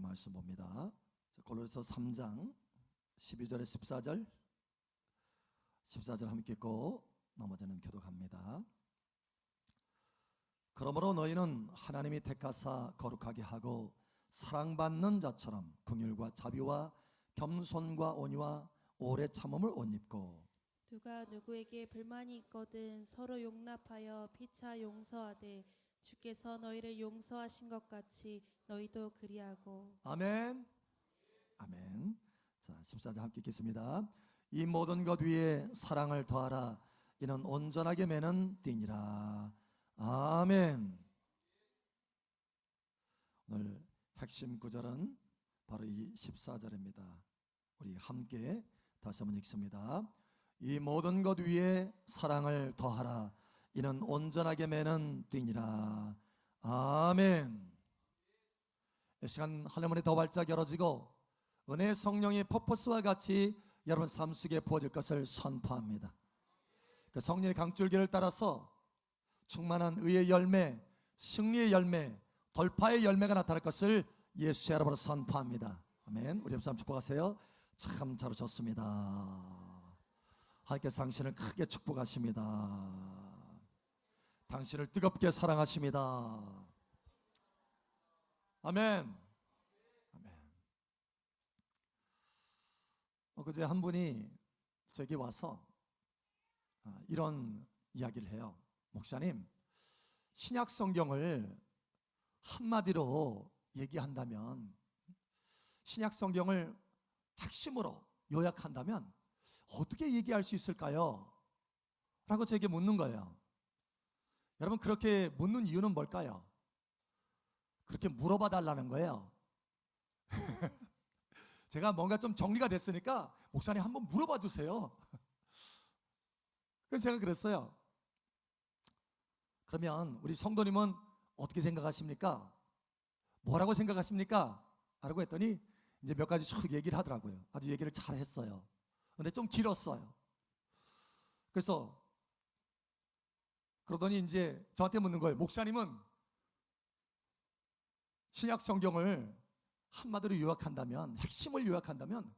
말씀 봅니다. 고린도서 3장 12절에 14절 함께 읽고 나머지는 교독합니다. 그러므로 너희는 하나님이 택하사 거룩하게 하고 사랑받는 자처럼 긍휼과 자비와 겸손과 온유와 오래 참음을 옷 입고, 누가 누구에게 불만이 있거든 서로 용납하여 피차 용서하되 주께서 너희를 용서하신 것 같이 너희도 그리하고. 아멘. 아멘. 자, 14절 함께 읽겠습니다. 이 모든 것 위에 사랑을 더하라. 이는 온전하게 매는 띠니라. 아멘. 오늘 핵심 구절은 바로 이 14절입니다. 우리 함께 다시 한번 읽습니다. 이 모든 것 위에 사랑을 더하라. 이는 온전하게 매는 띠니라. 아멘. 이 시간 하늘문이 더 활짝 열어지고 은혜의 성령의 퍼포스와 같이 여러분 삶 속에 부어질 것을 선포합니다. 그 성령의 강줄기를 따라서 충만한 의의 열매, 승리의 열매, 돌파의 열매가 나타날 것을 예수의 이름으로 선포합니다. 아멘. 우리 옆사람 축복하세요. 참 잘 오셨습니다. 하나님께서 당신을 크게 축복하십니다. 당신을 뜨겁게 사랑하십니다. 아멘. 아멘. 그제 한 분이 저에게 와서 이런 이야기를 해요. 목사님, 신약 성경을 한마디로 얘기한다면, 신약 성경을 핵심으로 요약한다면 어떻게 얘기할 수 있을까요? 라고 저에게 묻는 거예요. 여러분, 그렇게 묻는 이유는 뭘까요? 그렇게 물어봐 달라는 거예요. 제가 뭔가 좀 정리가 됐으니까 목사님 한번 물어봐 주세요. 그래서 제가 그랬어요. 그러면 우리 성도님은 어떻게 생각하십니까? 뭐라고 생각하십니까? 라고 했더니 이제 몇 가지 쭉 얘기를 하더라고요. 아주 얘기를 잘 했어요. 근데 좀 길었어요. 그래서 그러더니 이제 저한테 묻는 거예요. 목사님은 신약 성경을 한마디로 요약한다면, 핵심을 요약한다면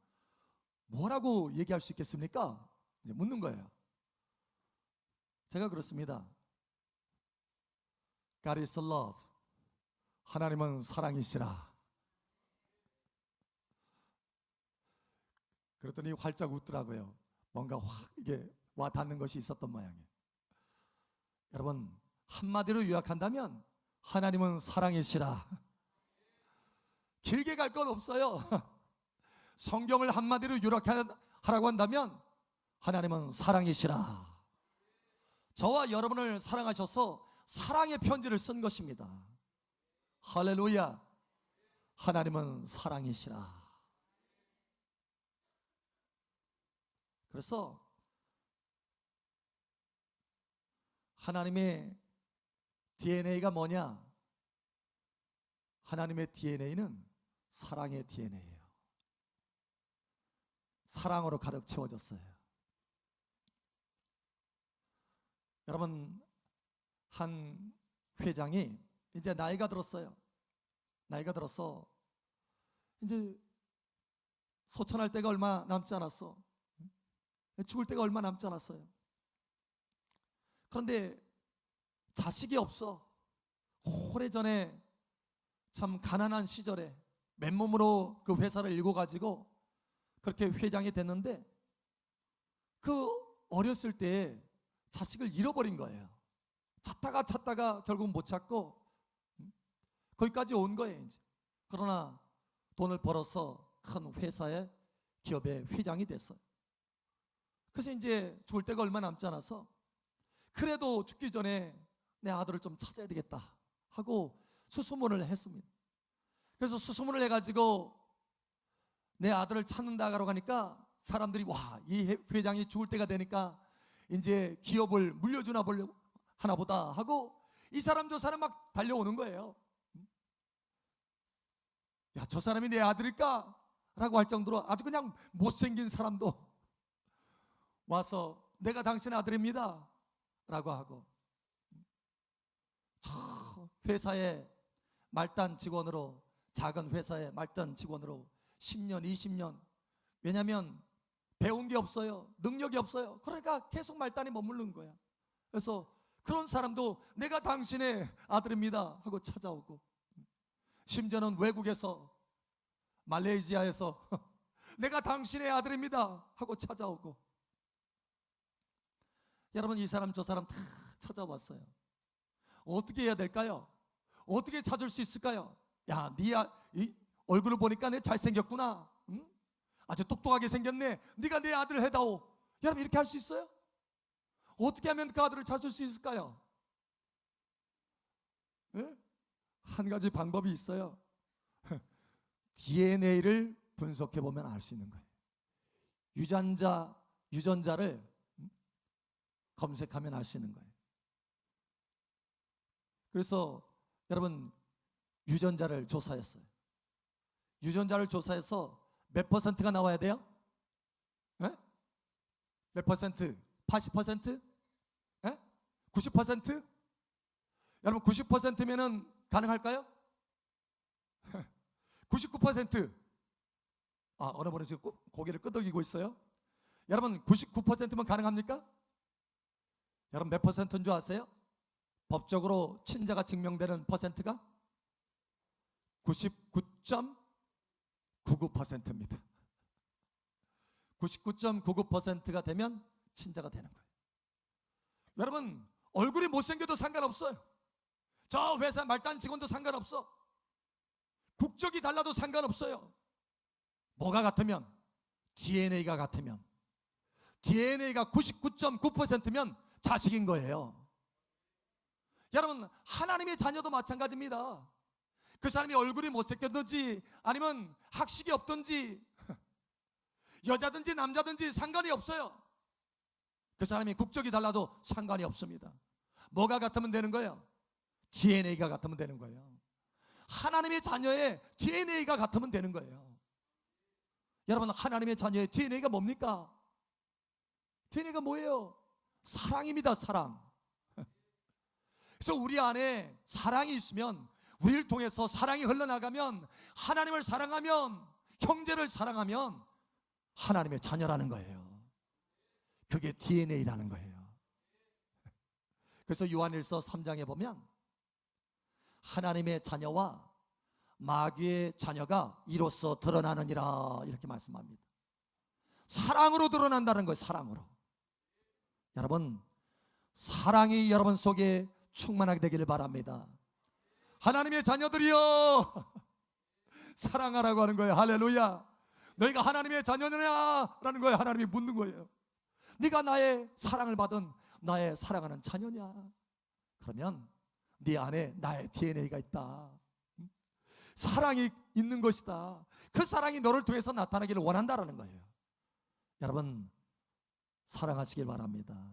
뭐라고 얘기할 수 있겠습니까? 이제 묻는 거예요. 제가 그렇습니다. God is love. 하나님은 사랑이시라. 그랬더니 활짝 웃더라고요. 뭔가 확 이게 와 닿는 것이 있었던 모양이에요. 여러분, 한마디로 요약한다면 하나님은 사랑이시라. 길게 갈 건 없어요. 성경을 한마디로 요약하라고 한다면 하나님은 사랑이시라. 저와 여러분을 사랑하셔서 사랑의 편지를 쓴 것입니다. 할렐루야. 하나님은 사랑이시라. 그래서 하나님의 DNA가 뭐냐? 하나님의 DNA는 사랑의 DNA예요. 사랑으로 가득 채워졌어요. 여러분, 한 회장이 이제 나이가 들었어요. 나이가 들어서 이제 소천할 때가 얼마 남지 않았어. 죽을 때가 얼마 남지 않았어요. 그런데 자식이 없어. 오래전에 참 가난한 시절에 맨몸으로 그 회사를 일궈가지고 그렇게 회장이 됐는데, 그 어렸을 때 자식을 잃어버린 거예요. 찾다가 결국 못 찾고 거기까지 온 거예요 이제. 그러나 돈을 벌어서 큰 회사의 기업의 회장이 됐어요. 그래서 이제 죽을 때가 얼마 남지 않아서 그래도 죽기 전에 내 아들을 좀 찾아야 되겠다 하고 수소문을 했습니다. 그래서 수소문을 해가지고 내 아들을 찾는다고 하니까 사람들이 와, 이 회장이 죽을 때가 되니까 이제 기업을 물려주나 하나 보다 하고 이 사람 저 사람 막 달려오는 거예요. 야, 저 사람이 내 아들일까? 라고 할 정도로 아주 그냥 못생긴 사람도 와서 내가 당신 아들입니다 라고 하고, 저 회사의 말단 직원으로 작은 회사에 말단 직원으로 10년, 20년. 왜냐하면 배운 게 없어요. 능력이 없어요. 그러니까 계속 말단에 머무르는 거야. 그래서 그런 사람도 내가 당신의 아들입니다 하고 찾아오고, 심지어는 외국에서, 말레이시아에서 내가 당신의 아들입니다 하고 찾아오고. 여러분, 이 사람 저 사람 다 찾아왔어요. 어떻게 해야 될까요? 어떻게 찾을 수 있을까요? 야, 이 얼굴을 보니까 내 잘생겼구나. 응? 아주 똑똑하게 생겼네. 네가 내 아들 해다오. 여러분, 이렇게 할 수 있어요? 어떻게 하면 그 아들을 찾을 수 있을까요? 네? 한 가지 방법이 있어요. DNA를 분석해 보면 알 수 있는 거예요. 유전자를 검색하면 알 수 있는 거예요. 그래서 여러분, 유전자를 조사했어요. 유전자를 조사해서 몇 퍼센트가 나와야 돼요? 네? 몇 퍼센트? 80%? 네? 90%? 여러분, 90%면은 가능할까요? 99%. 어느 분은 지금 고개를 끄덕이고 있어요. 여러분, 99%면 가능합니까? 여러분, 몇 퍼센트인 줄 아세요? 법적으로 친자가 증명되는 퍼센트가 99.99%입니다. 99.99%가 되면 친자가 되는 거예요. 여러분, 얼굴이 못생겨도 상관없어요. 저 회사 말단 직원도 상관없어. 국적이 달라도 상관없어요. 뭐가 같으면? DNA가 같으면. DNA가 99.9%면 자식인 거예요. 여러분, 하나님의 자녀도 마찬가지입니다. 그 사람이 얼굴이 못생겼든지 아니면 학식이 없든지 여자든지 남자든지 상관이 없어요. 그 사람이 국적이 달라도 상관이 없습니다. 뭐가 같으면 되는 거예요? DNA가 같으면 되는 거예요. 하나님의 자녀의 DNA가 같으면 되는 거예요. 여러분, 하나님의 자녀의 DNA가 뭡니까? DNA가 뭐예요? 사랑입니다. 사랑. 그래서 우리 안에 사랑이 있으면, 우리를 통해서 사랑이 흘러나가면, 하나님을 사랑하면, 형제를 사랑하면 하나님의 자녀라는 거예요. 그게 DNA라는 거예요. 그래서 요한일서 3장에 보면 하나님의 자녀와 마귀의 자녀가 이로써 드러나느니라 이렇게 말씀합니다. 사랑으로 드러난다는 거예요. 사랑으로. 여러분, 사랑이 여러분 속에 충만하게 되기를 바랍니다. 하나님의 자녀들이여 사랑하라고 하는 거예요. 할렐루야. 너희가 하나님의 자녀냐? 라는 거예요. 하나님이 묻는 거예요. 네가 나의 사랑을 받은 나의 사랑하는 자녀냐? 그러면 네 안에 나의 DNA가 있다. 사랑이 있는 것이다. 그 사랑이 너를 통해서 나타나기를 원한다라는 거예요. 여러분, 사랑하시길 바랍니다.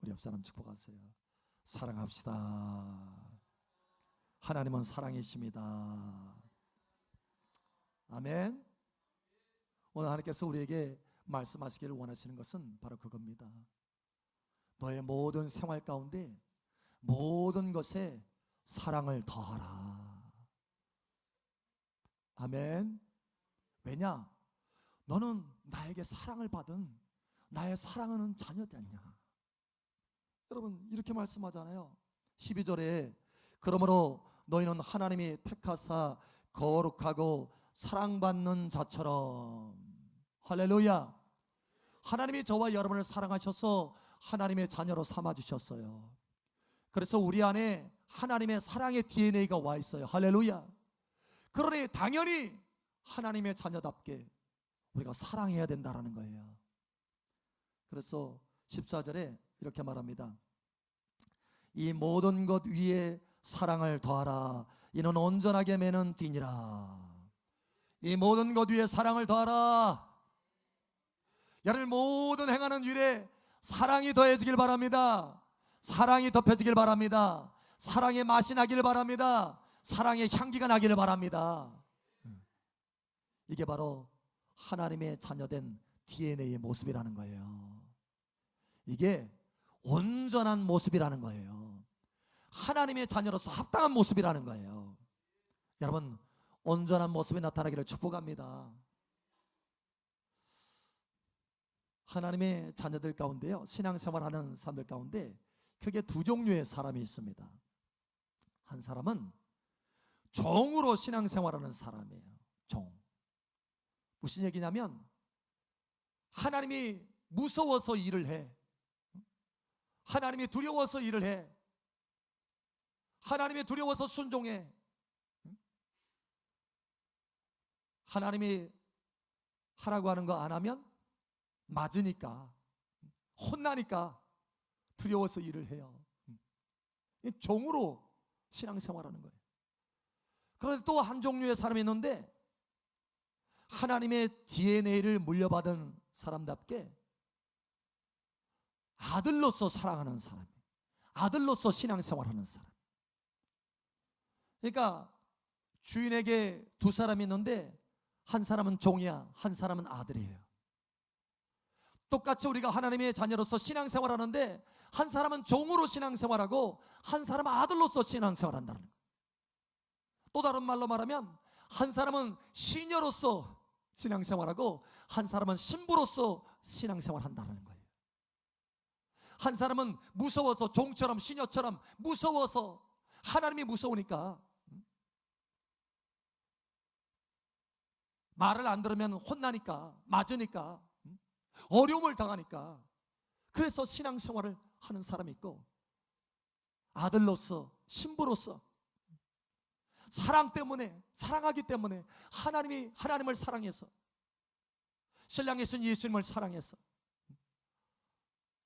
우리 옆 사람 축복하세요. 사랑합시다. 하나님은 사랑이십니다. 아멘. 오늘 하나님께서 우리에게 말씀하시기를 원하시는 것은 바로 그겁니다. 너의 모든 생활 가운데 모든 것에 사랑을 더하라. 아멘. 왜냐? 너는 나에게 사랑을 받은 나의 사랑하는 자녀지 않냐? 여러분, 이렇게 말씀하잖아요. 12절에 그러므로 너희는 하나님이 택하사 거룩하고 사랑받는 자처럼. 할렐루야. 하나님이 저와 여러분을 사랑하셔서 하나님의 자녀로 삼아주셨어요. 그래서 우리 안에 하나님의 사랑의 DNA가 와 있어요. 할렐루야. 그러니 당연히 하나님의 자녀답게 우리가 사랑해야 된다는 거예요. 그래서 14절에 이렇게 말합니다. 이 모든 것 위에 사랑을 더하라. 이는 온전하게 매는 띠니라. 이 모든 것 위에 사랑을 더하라. 여러분, 모든 행하는 일에 사랑이 더해지길 바랍니다. 사랑이 덮여지길 바랍니다. 사랑의 맛이 나기를 바랍니다. 사랑의 향기가 나기를 바랍니다. 이게 바로 하나님의 자녀된 DNA의 모습이라는 거예요. 이게 온전한 모습이라는 거예요. 하나님의 자녀로서 합당한 모습이라는 거예요. 여러분, 온전한 모습이 나타나기를 축복합니다. 하나님의 자녀들 가운데요, 신앙생활하는 사람들 가운데 크게 두 종류의 사람이 있습니다. 한 사람은 종으로 신앙생활하는 사람이에요. 종. 무슨 얘기냐면 하나님이 무서워서 일을 해. 하나님이 두려워서 일을 해. 하나님이 두려워서 순종해. 하나님이 하라고 하는 거 안 하면 맞으니까, 혼나니까 두려워서 일을 해요. 종으로 신앙생활하는 거예요. 그런데 또 한 종류의 사람이 있는데 하나님의 DNA를 물려받은 사람답게 아들로서 사랑하는 사람, 아들로서 신앙생활하는 사람. 그러니까 주인에게 두 사람이 있는데 한 사람은 종이야, 한 사람은 아들이에요. 똑같이 우리가 하나님의 자녀로서 신앙생활하는데 한 사람은 종으로 신앙생활하고 한 사람은 아들로서 신앙생활한다는 거예요. 또 다른 말로 말하면 한 사람은 시녀로서 신앙생활하고 한 사람은 신부로서 신앙생활한다는 거예요. 한 사람은 무서워서 종처럼 시녀처럼 무서워서, 하나님이 무서우니까 말을 안 들으면 혼나니까, 맞으니까, 어려움을 당하니까 그래서 신앙생활을 하는 사람이 있고, 아들로서 신부로서 사랑 때문에, 사랑하기 때문에 하나님을 사랑해서, 신랑이신 예수님을 사랑해서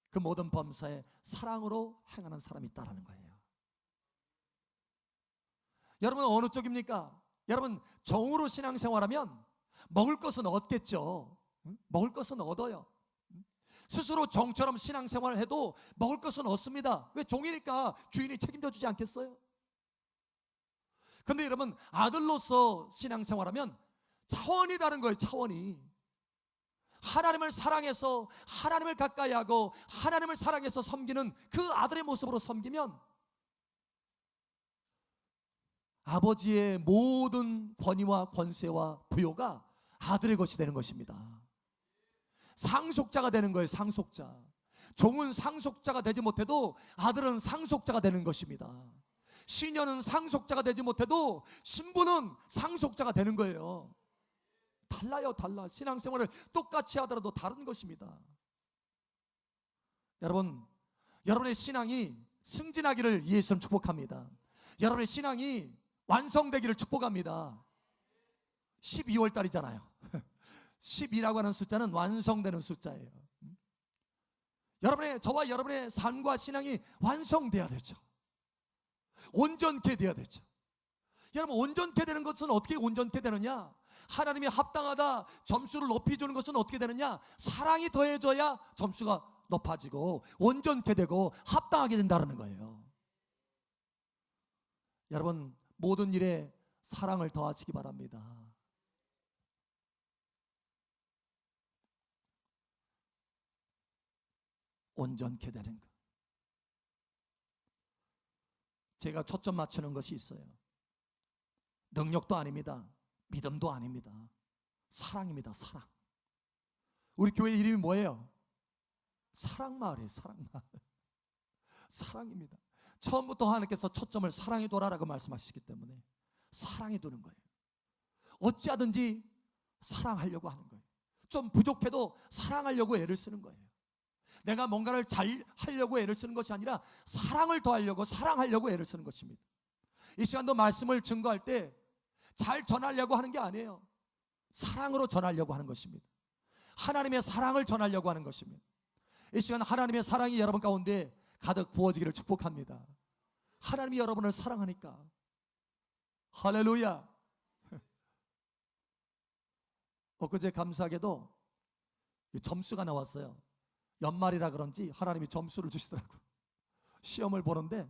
그 모든 범사에 사랑으로 행하는 사람이 있다는 거예요. 여러분 어느 쪽입니까? 여러분 정으로 신앙생활하면 먹을 것은 얻겠죠. 먹을 것은 얻어요. 스스로 종처럼 신앙생활을 해도 먹을 것은 얻습니다. 왜? 종이니까 주인이 책임져 주지 않겠어요? 그런데 여러분 아들로서 신앙생활하면 차원이 다른 거예요. 차원이. 하나님을 사랑해서 하나님을 가까이 하고 하나님을 사랑해서 섬기는 그 아들의 모습으로 섬기면 아버지의 모든 권위와 권세와 부요가 아들의 것이 되는 것입니다. 상속자가 되는 거예요. 상속자. 종은 상속자가 되지 못해도 아들은 상속자가 되는 것입니다. 시녀는 상속자가 되지 못해도 신부는 상속자가 되는 거예요. 달라요, 달라. 신앙생활을 똑같이 하더라도 다른 것입니다. 여러분, 여러분의 신앙이 승진하기를 예수님 축복합니다. 여러분의 신앙이 완성되기를 축복합니다. 12월 달이잖아요. 12라고 하는 숫자는 완성되는 숫자예요. 저와 여러분의 삶과 신앙이 완성돼야 되죠. 온전케 돼야 되죠. 여러분 온전케 되는 것은 어떻게 온전케 되느냐? 하나님이 합당하다 점수를 높여주는 것은 어떻게 되느냐? 사랑이 더해져야 점수가 높아지고 온전케 되고 합당하게 된다는 거예요. 여러분 모든 일에 사랑을 더하시기 바랍니다. 온전케 되는 것. 제가 초점 맞추는 것이 있어요. 능력도 아닙니다. 믿음도 아닙니다. 사랑입니다. 사랑. 우리 교회 이름이 뭐예요? 사랑마을이에요. 사랑마을. 사랑입니다. 처음부터 하나님께서 초점을 사랑에 둬라라고 말씀하시기 때문에 사랑에 두는 거예요. 어찌하든지 사랑하려고 하는 거예요. 좀 부족해도 사랑하려고 애를 쓰는 거예요. 내가 뭔가를 잘 하려고 애를 쓰는 것이 아니라 사랑을 더하려고, 사랑하려고 애를 쓰는 것입니다. 이 시간도 말씀을 증거할 때 잘 전하려고 하는 게 아니에요. 사랑으로 전하려고 하는 것입니다. 하나님의 사랑을 전하려고 하는 것입니다. 이 시간 하나님의 사랑이 여러분 가운데 가득 부어지기를 축복합니다. 하나님이 여러분을 사랑하니까. 할렐루야. 엊그제 감사하게도 점수가 나왔어요. 연말이라 그런지 하나님이 점수를 주시더라고요. 시험을 보는데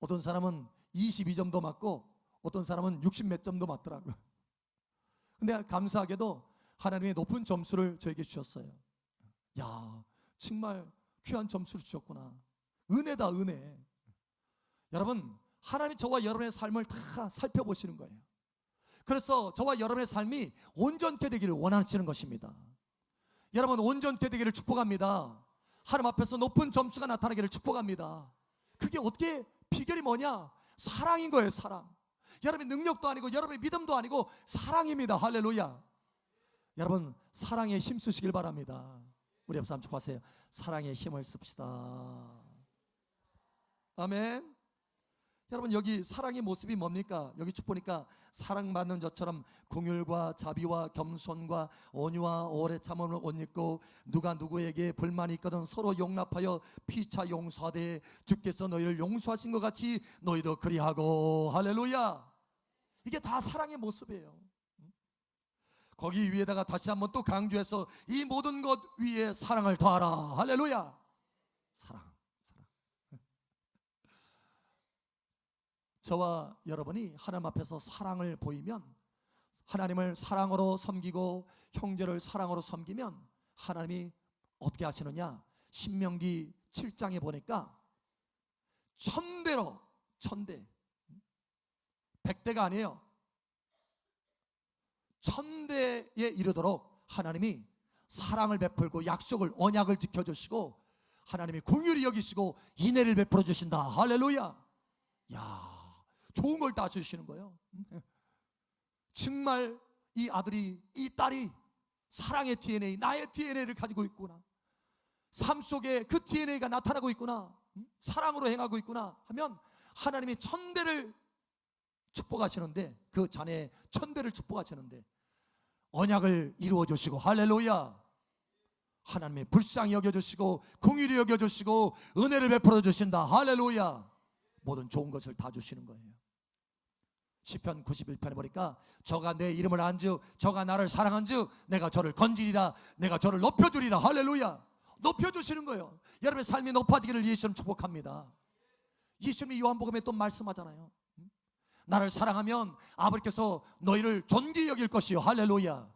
어떤 사람은 22점도 맞고 어떤 사람은 60 몇 점도 맞더라고요. 근데 감사하게도 하나님의 높은 점수를 저에게 주셨어요. 야, 정말 귀한 점수를 주셨구나. 은혜다, 은혜. 여러분 하나님이 저와 여러분의 삶을 다 살펴보시는 거예요. 그래서 저와 여러분의 삶이 온전케 되기를 원하시는 것입니다. 여러분, 온전케 되기를 축복합니다. 하나님 앞에서 높은 점수가 나타나기를 축복합니다. 그게 어떻게, 비결이 뭐냐? 사랑인 거예요. 사랑. 여러분의 능력도 아니고 여러분의 믿음도 아니고 사랑입니다. 할렐루야. 여러분, 사랑에 힘쓰시길 바랍니다. 우리 옆 사람 축복하세요. 사랑에 힘을 씁시다. 아멘. 여러분, 여기 사랑의 모습이 뭡니까? 여기 쭉 보니까 사랑받는 자처럼 긍휼과 자비와 겸손과 온유와 오래 참음을 옷 입고 누가 누구에게 불만이 있거든 서로 용납하여 피차 용서하되 주께서 너희를 용서하신 것 같이 너희도 그리하고. 할렐루야. 이게 다 사랑의 모습이에요. 거기 위에다가 다시 한번 또 강조해서 이 모든 것 위에 사랑을 더하라. 할렐루야. 사랑. 저와 여러분이 하나님 앞에서 사랑을 보이면, 하나님을 사랑으로 섬기고 형제를 사랑으로 섬기면 하나님이 어떻게 하시느냐? 신명기 7장에 보니까 천대로, 천대, 100대가 아니에요, 천대에 이르도록 하나님이 사랑을 베풀고 약속을, 언약을 지켜주시고 하나님이 긍휼히 여기시고 인애를 베풀어 주신다. 할렐루야. 야, 좋은 걸 다 주시는 거예요. 정말 이 아들이, 이 딸이 사랑의 DNA, 나의 DNA를 가지고 있구나, 삶 속에 그 DNA가 나타나고 있구나, 사랑으로 행하고 있구나 하면 하나님이 천대를 축복하시는데, 그 자녀의 천대를 축복하시는데 언약을 이루어 주시고, 할렐루야. 하나님이 불쌍히 여겨주시고 긍휼히 여겨주시고 은혜를 베풀어 주신다. 할렐루야. 모든 좋은 것을 다 주시는 거예요. 시편 91편에 보니까 저가 내 이름을 안즉 저가 나를 사랑한즉 내가 저를 건지리라, 내가 저를 높여주리라. 할렐루야. 높여주시는 거예요. 여러분의 삶이 높아지기를 예수님 축복합니다. 예수님이 요한복음에 또 말씀하잖아요. 나를 사랑하면 아버지께서 너희를 존귀히 여길 것이요. 할렐루야.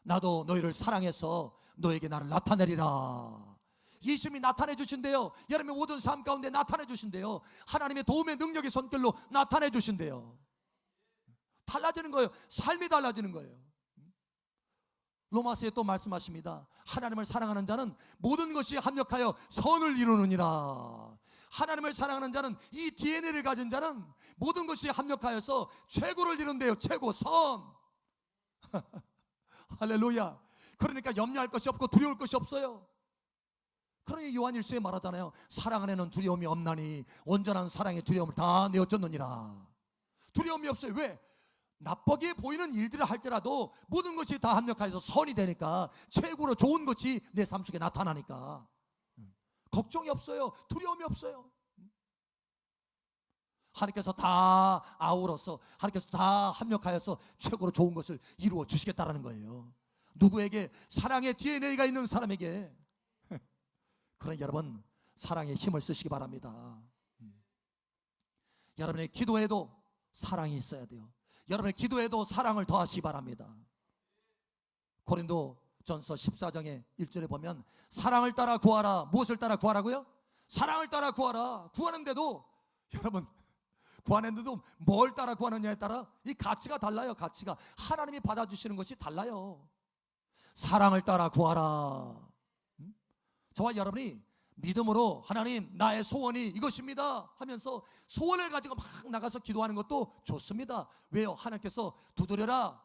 나도 너희를 사랑해서 너에게 나를 나타내리라. 예수님이 나타내 주신대요. 여러분의 모든 삶 가운데 나타내 주신대요. 하나님의 도움의 능력의 손길로 나타내 주신대요. 달라지는 거예요. 삶이 달라지는 거예요. 로마서에 또 말씀하십니다. 하나님을 사랑하는 자는 모든 것이 합력하여 선을 이루느니라. 하나님을 사랑하는 자는, 이 DNA를 가진 자는 모든 것이 합력하여서 최고를 이룬대요. 최고, 선. 할렐루야. 그러니까 염려할 것이 없고 두려울 것이 없어요. 그러니 요한 1서에 말하잖아요. 사랑 안에는 두려움이 없나니 온전한 사랑의 두려움을 다 내어줬느니라. 두려움이 없어요. 왜? 나쁘게 보이는 일들을 할지라도 모든 것이 다 합력하여서 선이 되니까, 최고로 좋은 것이 내 삶 속에 나타나니까 걱정이 없어요. 두려움이 없어요. 하나님께서 다 아우러서, 하나님께서 다 합력하여서 최고로 좋은 것을 이루어 주시겠다라는 거예요. 누구에게? 사랑의 DNA가 있는 사람에게. 그러니 여러분, 사랑에 힘을 쓰시기 바랍니다. 여러분의 기도에도 사랑이 있어야 돼요. 여러분의 기도에도 사랑을 더하시기 바랍니다. 고린도전서 14장의 1절에 보면 사랑을 따라 구하라. 무엇을 따라 구하라고요? 사랑을 따라 구하라. 구하는데도, 여러분, 구하는데도 뭘 따라 구하느냐에 따라 이 가치가 달라요. 가치가, 하나님이 받아주시는 것이 달라요. 사랑을 따라 구하라. 저와 여러분이 믿음으로 하나님, 나의 소원이 이것입니다 하면서 소원을 가지고 막 나가서 기도하는 것도 좋습니다. 왜요? 하나님께서 두드려라,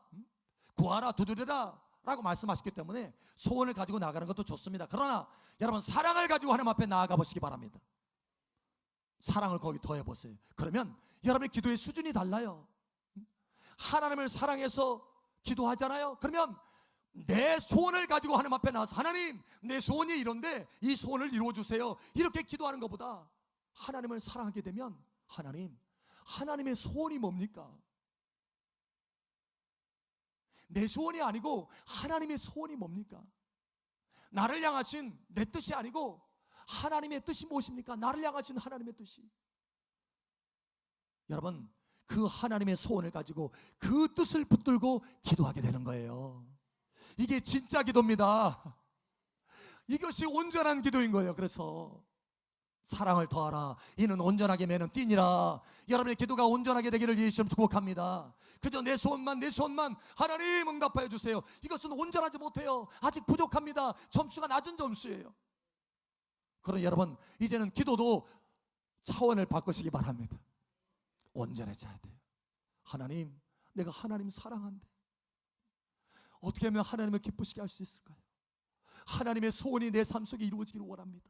구하라, 두드려라 라고 말씀하셨기 때문에 소원을 가지고 나가는 것도 좋습니다. 그러나 여러분, 사랑을 가지고 하나님 앞에 나아가 보시기 바랍니다. 사랑을 거기 더해 보세요. 그러면 여러분의 기도의 수준이 달라요. 하나님을 사랑해서 기도하잖아요. 그러면 내 소원을 가지고 하나님 앞에 나와서 하나님, 내 소원이 이런데 이 소원을 이루어 주세요, 이렇게 기도하는 것보다 하나님을 사랑하게 되면, 하나님, 하나님의 소원이 뭡니까? 내 소원이 아니고 하나님의 소원이 뭡니까? 나를 향하신 내 뜻이 아니고 하나님의 뜻이 무엇입니까? 나를 향하신 하나님의 뜻이. 여러분, 그 하나님의 소원을 가지고 그 뜻을 붙들고 기도하게 되는 거예요. 이게 진짜 기도입니다. 이것이 온전한 기도인 거예요. 그래서 사랑을 더하라. 이는 온전하게 매는 띠니라. 여러분의 기도가 온전하게 되기를 예수님 축복합니다. 그저 내 소원만 하나님 응답하여 주세요. 이것은 온전하지 못해요. 아직 부족합니다. 점수가 낮은 점수예요. 그러나 여러분, 이제는 기도도 차원을 바꾸시기 바랍니다. 온전해져야 돼요. 하나님, 내가 하나님 사랑한대. 어떻게 하면 하나님을 기쁘시게 할 수 있을까요? 하나님의 소원이 내 삶 속에 이루어지기를 원합니다.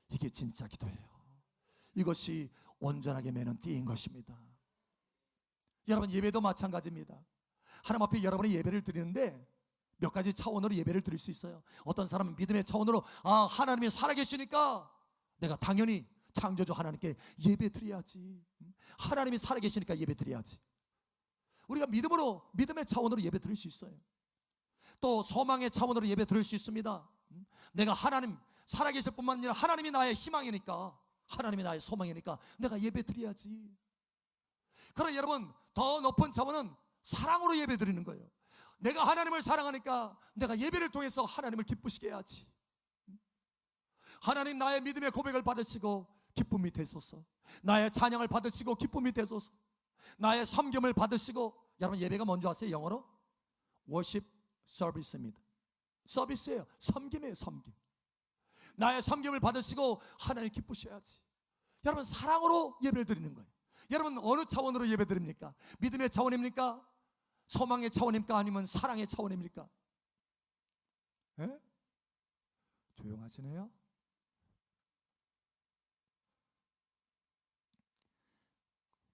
이게 진짜 기도예요. 이것이 온전하게 매는 띠인 것입니다. 여러분, 예배도 마찬가지입니다. 하나님 앞에 여러분이 예배를 드리는데 몇 가지 차원으로 예배를 드릴 수 있어요. 어떤 사람은 믿음의 차원으로 하나님이 살아계시니까 내가 당연히 창조주 하나님께 예배 드려야지. 하나님이 살아계시니까 예배 드려야지. 우리가 믿음의 차원으로 예배 드릴 수 있어요. 또 소망의 차원으로 예배 드릴 수 있습니다. 내가 하나님 살아계실 뿐만 아니라 하나님이 나의 희망이니까, 하나님이 나의 소망이니까 내가 예배 드려야지. 그러나 여러분, 더 높은 차원은 사랑으로 예배 드리는 거예요. 내가 하나님을 사랑하니까 내가 예배를 통해서 하나님을 기쁘시게 해야지. 하나님, 나의 믿음의 고백을 받으시고 기쁨이 되소서. 나의 찬양을 받으시고 기쁨이 되소서. 나의 섬김을 받으시고. 여러분, 예배가 뭔지 아세요? 영어로 worship service입니다. 서비스예요. 섬김이에요. 섬김. 나의 섬김을 받으시고 하나님 기쁘셔야지. 여러분, 사랑으로 예배를 드리는 거예요. 여러분, 어느 차원으로 예배 드립니까? 믿음의 차원입니까? 소망의 차원입니까? 아니면 사랑의 차원입니까? 에? 조용하시네요.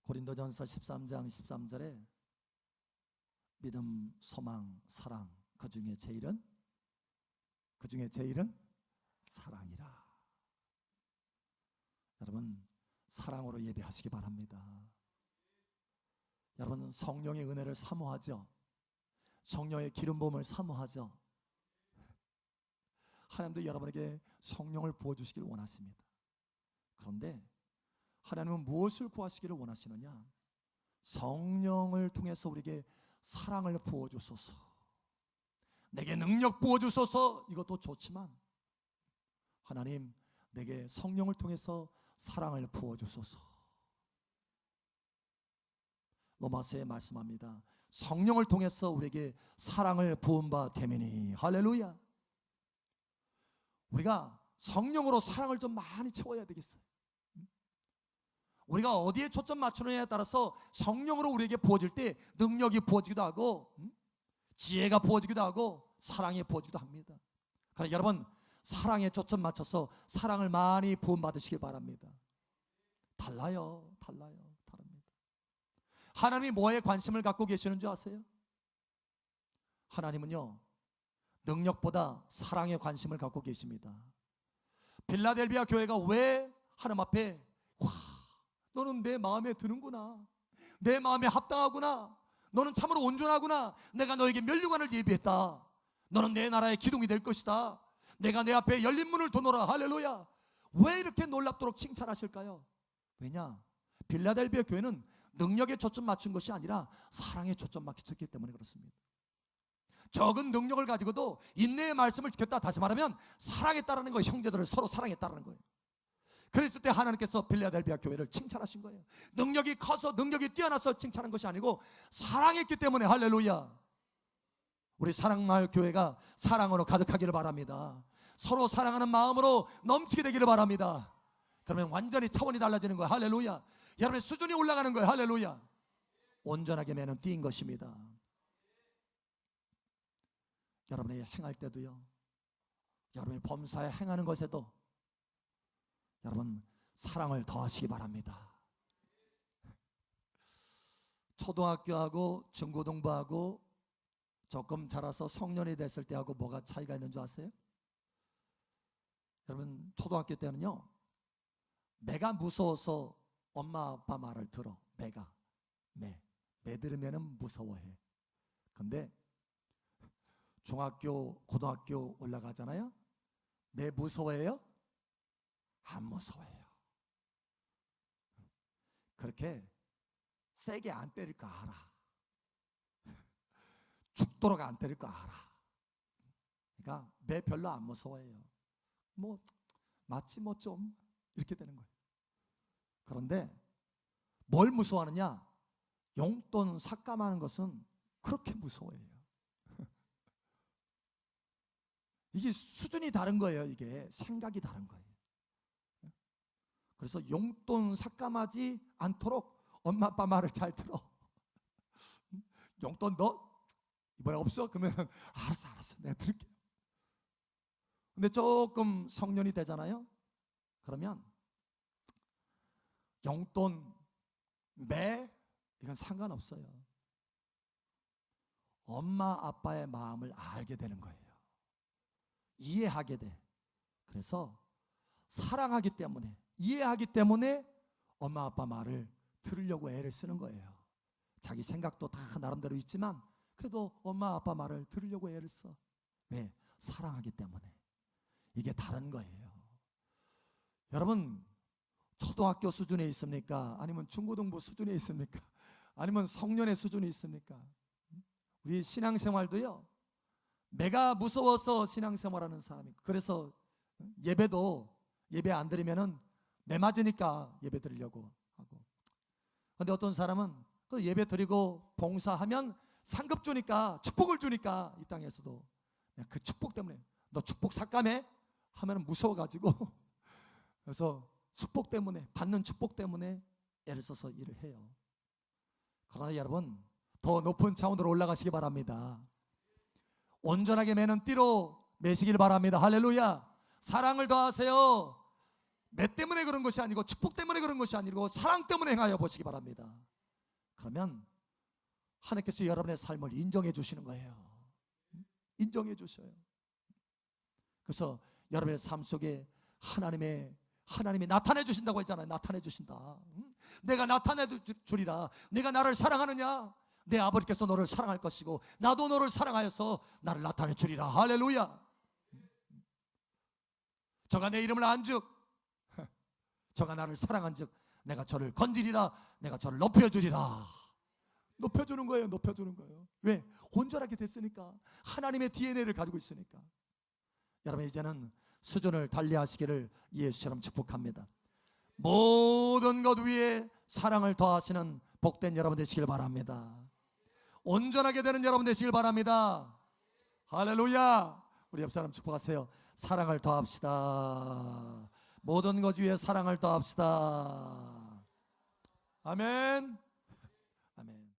고린도전서 13장 13절에 믿음, 소망, 사랑, 그 중에 제일은 사랑이라. 여러분, 사랑으로 예배하시기 바랍니다. 여러분, 성령의 은혜를 사모하죠. 성령의 기름 부음을 사모하죠. 하나님도 여러분에게 성령을 부어주시기를 원하십니다. 그런데 하나님은 무엇을 구하시기를 원하시느냐? 성령을 통해서 우리에게 사랑을 부어주소서, 내게 능력 부어주소서. 이것도 좋지만 하나님, 내게 성령을 통해서 사랑을 부어주소서. 로마서에 말씀합니다. 성령을 통해서 우리에게 사랑을 부은 바 되매니. 할렐루야. 우리가 성령으로 사랑을 좀 많이 채워야 되겠어요. 우리가 어디에 초점 맞추느냐에 따라서 성령으로 우리에게 부어질 때 능력이 부어지기도 하고, 지혜가 부어지기도 하고, 사랑이 부어지기도 합니다. 그러나 여러분, 사랑에 초점 맞춰서 사랑을 많이 부음 받으시길 바랍니다. 달라요. 다릅니다. 하나님이 뭐에 관심을 갖고 계시는 줄 아세요? 하나님은요, 능력보다 사랑에 관심을 갖고 계십니다. 빌라델비아 교회가 왜 하나님 앞에, 와, 너는 내 마음에 드는구나, 내 마음에 합당하구나, 너는 참으로 온전하구나, 내가 너에게 면류관을 예비했다, 너는 내 나라의 기둥이 될 것이다, 내가 내 앞에 열린 문을 두노라. 할렐루야. 왜 이렇게 놀랍도록 칭찬하실까요? 왜냐? 빌라델비아 교회는 능력에 초점 맞춘 것이 아니라 사랑에 초점 맞췄기 때문에 그렇습니다. 적은 능력을 가지고도 인내의 말씀을 지켰다. 다시 말하면 사랑했다라는 거예요. 형제들을 서로 사랑했다라는 거예요. 그랬을 때 하나님께서 빌라델비아 교회를 칭찬하신 거예요. 능력이 커서, 능력이 뛰어나서 칭찬한 것이 아니고 사랑했기 때문에. 할렐루야. 우리 사랑마을 교회가 사랑으로 가득하기를 바랍니다. 서로 사랑하는 마음으로 넘치게 되기를 바랍니다. 그러면 완전히 차원이 달라지는 거예요. 할렐루야. 여러분의 수준이 올라가는 거예요. 할렐루야. 온전하게 매는 띠인 것입니다. 여러분이 행할 때도요, 여러분이 범사에 행하는 것에도 여러분 사랑을 더하시기 바랍니다. 초등학교하고 중고등부하고 조금 자라서 성년이 됐을 때하고 뭐가 차이가 있는 줄 아세요? 여러분, 초등학교 때는요, 매가 무서워서 엄마 아빠 말을 들어. 매 들으면 무서워해. 근데 중학교 고등학교 올라가잖아요, 매 무서워해요? 안 무서워해요. 그렇게 세게 안 때릴 거 알아. 죽도록 안 때릴 거 알아. 그러니까 매 별로 안 무서워해요. 뭐 마치 뭐 좀 이렇게 되는 거예요. 그런데 뭘 무서워하느냐? 용돈 삭감하는 것은 그렇게 무서워해요. 이게 수준이 다른 거예요. 이게 생각이 다른 거예요. 그래서 용돈 삭감하지 않도록 엄마 아빠 말을 잘 들어. 용돈 너 이번에 없어? 그러면 알았어 내가 들을게. 근데 조금 성년이 되잖아요. 그러면 용돈 매 이건 상관없어요. 엄마 아빠의 마음을 알게 되는 거예요. 이해하게 돼. 그래서 사랑하기 때문에, 이해하기 때문에 엄마 아빠 말을 들으려고 애를 쓰는 거예요. 자기 생각도 다 나름대로 있지만 그래도 엄마 아빠 말을 들으려고 애를 써. 왜? 사랑하기 때문에. 이게 다른 거예요. 여러분, 초등학교 수준에 있습니까? 아니면 중고등부 수준에 있습니까? 아니면 성년의 수준에 있습니까? 우리 신앙생활도요, 내가 무서워서 신앙생활하는 사람이, 그래서 예배 안 드리면은 내 맞으니까 예배 드리려고 하고. 근데 어떤 사람은 그 예배 드리고 봉사하면 상급 주니까, 축복을 주니까 이 땅에서도 그 축복 때문에 너 축복 삭감해 하면 무서워가지고 그래서 축복 때문에, 받는 축복 때문에 애를 써서 일을 해요. 그러나 여러분, 더 높은 차원으로 올라가시기 바랍니다. 온전하게 매는 띠로 매시길 바랍니다. 할렐루야. 사랑을 더하세요. 매 때문에 그런 것이 아니고, 축복 때문에 그런 것이 아니고, 사랑 때문에 행하여 보시기 바랍니다. 그러면 하나님께서 여러분의 삶을 인정해 주시는 거예요. 인정해 주셔요. 그래서 여러분의 삶 속에 하나님이 나타내 주신다고 했잖아요. 나타내 주신다. 내가 나타내 주리라. 내가 나를 사랑하느냐? 내 아버지께서 너를 사랑할 것이고 나도 너를 사랑하여서 나를 나타내 주리라. 할렐루야. 저가 내 이름을 안즉 저가 나를 사랑한즉 내가 저를 건지리라. 내가 저를 높여주리라. 높여주는 거예요. 높여주는 거예요. 왜? 온전하게 됐으니까. 하나님의 DNA를 가지고 있으니까. 여러분, 이제는 수준을 달리하시기를 예수처럼 축복합니다. 모든 것 위에 사랑을 더하시는 복된 여러분 되시길 바랍니다. 온전하게 되는 여러분 되시길 바랍니다. 할렐루야. 우리 옆 사람 축복하세요. 사랑을 더합시다. 모든 것 위에 사랑을 더합시다. 아멘.